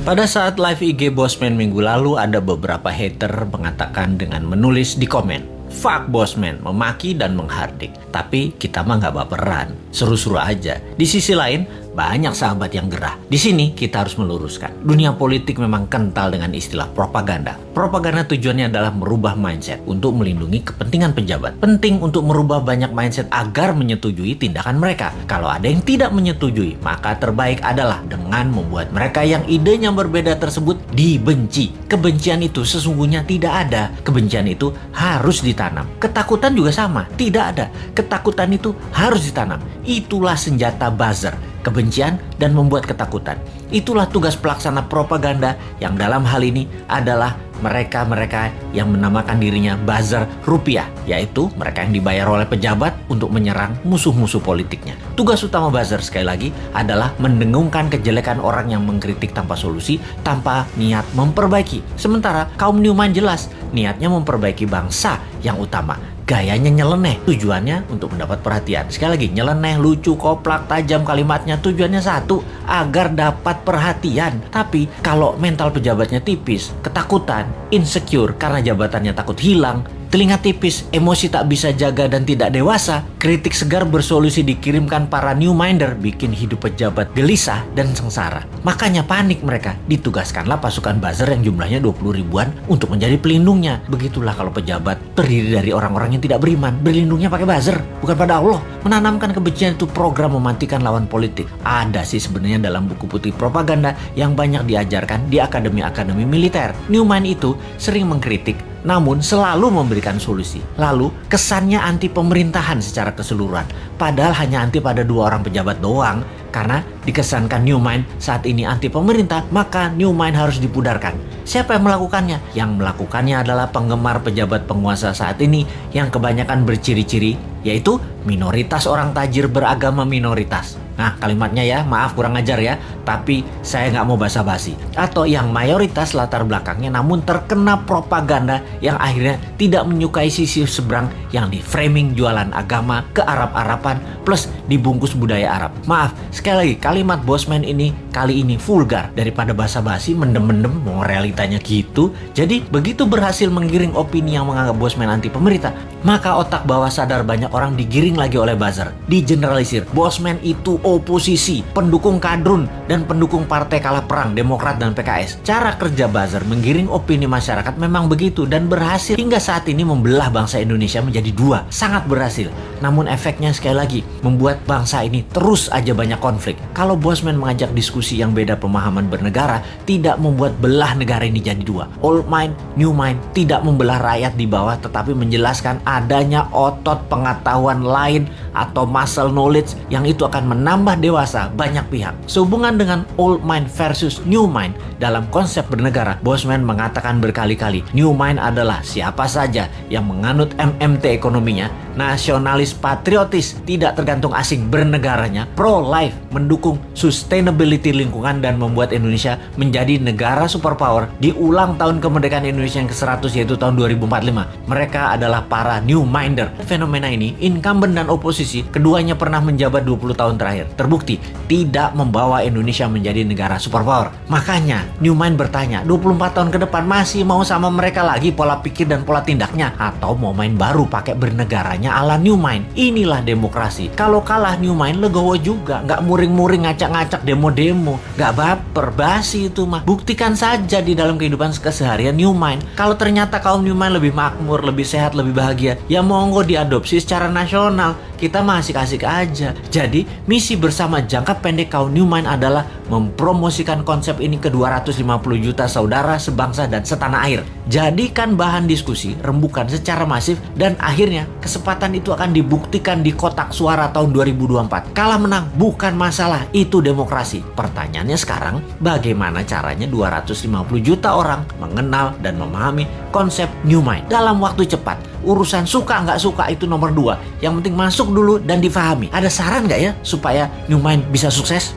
Pada saat live IG Bosman minggu lalu, ada beberapa hater mengatakan dengan menulis di komen, "Fuck Bosman," memaki dan menghardik. Tapi kita mah nggak baperan, seru-seru aja. Di sisi lain, banyak sahabat yang gerah. Di sini kita harus meluruskan. Dunia politik memang kental dengan istilah propaganda. Propaganda tujuannya adalah merubah mindset untuk melindungi kepentingan pejabat. Penting untuk merubah banyak mindset agar menyetujui tindakan mereka. Kalau ada yang tidak menyetujui, maka terbaik adalah dengan membuat mereka yang idenya berbeda tersebut dibenci. Kebencian itu sesungguhnya tidak ada. Kebencian itu harus ditanam. Ketakutan juga sama, tidak ada. Ketakutan itu harus ditanam. Itulah senjata buzzer. Kebencian dan membuat ketakutan. Itulah tugas pelaksana propaganda yang dalam hal ini adalah mereka-mereka yang menamakan dirinya buzzer rupiah, yaitu mereka yang dibayar oleh pejabat untuk menyerang musuh-musuh politiknya. Tugas utama buzzer sekali lagi adalah mendengungkan kejelekan orang yang mengkritik tanpa solusi, tanpa niat memperbaiki. Sementara kaum Newman jelas niatnya memperbaiki bangsa yang utama. Gayanya nyeleneh, tujuannya untuk mendapat perhatian. Sekali lagi, nyeleneh, lucu, koplak, tajam kalimatnya, tujuannya satu, agar dapat perhatian. Tapi kalau mental pejabatnya tipis, ketakutan, insecure karena jabatannya takut hilang, telinga tipis, emosi tak bisa jaga dan tidak dewasa, kritik segar bersolusi dikirimkan para Newminder, bikin hidup pejabat gelisah dan sengsara. Makanya panik mereka, ditugaskanlah pasukan buzzer yang jumlahnya 20 ribuan untuk menjadi pelindungnya. Begitulah kalau pejabat terdiri dari orang-orang yang tidak beriman, berlindungnya pakai buzzer, bukan pada Allah. Menanamkan kebencian itu program mematikan lawan politik. Ada sih sebenarnya dalam buku putih propaganda yang banyak diajarkan di akademi-akademi militer. Newman itu sering mengkritik, namun selalu memberikan solusi. Lalu kesannya anti pemerintahan secara keseluruhan. Padahal hanya anti pada 2 orang pejabat doang. Karena dikesankan Newman saat ini anti pemerintah, maka Newman harus dipudarkan. Siapa yang melakukannya? Yang melakukannya adalah penggemar pejabat penguasa saat ini yang kebanyakan berciri-ciri, yaitu minoritas orang tajir beragama minoritas. Nah, kalimatnya ya, maaf kurang ajar ya, tapi saya nggak mau basa-basi. Atau yang mayoritas latar belakangnya namun terkena propaganda yang akhirnya tidak menyukai sisi seberang yang di framing jualan agama ke Arab-Araban plus dibungkus budaya Arab. Maaf, sekali lagi kalimat Bosman ini kali ini vulgar. Daripada basa-basi mendem-mendem mau realitanya gitu. Jadi begitu berhasil menggiring opini yang menganggap Bosman anti pemerintah, maka otak bawah sadar banyak orang digiring lagi oleh buzzer. Digeneralisir, Bosman itu oposisi, pendukung kadrun, dan pendukung partai kalah perang, Demokrat dan PKS. Cara kerja buzzer menggiring opini masyarakat memang begitu dan berhasil hingga saat ini membelah bangsa Indonesia menjadi 2. Sangat berhasil. Namun efeknya sekali lagi membuat bangsa ini terus aja banyak konflik. Kalau Bosman mengajak diskusi yang beda pemahaman bernegara, tidak membuat belah negara ini jadi 2. Old mind, new mind, tidak membelah rakyat di bawah tetapi menjelaskan adanya otot pengetahuan lain atau muscle knowledge yang itu akan menambah dewasa banyak pihak. Sehubungan dengan old mind versus new mind dalam konsep bernegara, Bosman mengatakan berkali-kali, new mind adalah siapa saja yang menganut MMT ekonominya, nasionalis patriotis, tidak tergantung asing bernegaranya, pro-life, mendukung sustainability lingkungan dan membuat Indonesia menjadi negara superpower di ulang tahun kemerdekaan Indonesia yang ke-100 yaitu tahun 2045. Mereka adalah para new minder. Fenomena ini, incumbent dan oposisi, keduanya pernah menjabat 20 tahun terakhir. Terbukti tidak membawa Indonesia menjadi negara superpower. Makanya Newman bertanya, 24 tahun ke depan masih mau sama mereka lagi pola pikir dan pola tindaknya? Atau mau main baru pakai bernegaranya ala Newman? Inilah demokrasi. Kalau kalah Newman legowo juga, nggak muring-muring ngacak-ngacak demo-demo, nggak baper, basi itu mah. Buktikan saja di dalam kehidupan keseharian Newman. Kalau ternyata kaum Newman lebih makmur, lebih sehat, lebih bahagia, ya monggo diadopsi secara nasional. Kita masih asik-asik aja. Jadi misi bersama jangka pendek kaum Newman adalah mempromosikan konsep ini ke 250 juta saudara sebangsa dan setanah air. Jadikan bahan diskusi, rembukan secara masif, dan akhirnya kesempatan itu akan dibuktikan di kotak suara tahun 2024. Kalah menang bukan masalah, itu demokrasi. Pertanyaannya sekarang, bagaimana caranya 250 juta orang mengenal dan memahami konsep Newman dalam waktu cepat? Urusan suka nggak suka itu nomor 2. Yang penting masuk dulu dan difahami. Ada saran nggak ya supaya Newman bisa sukses?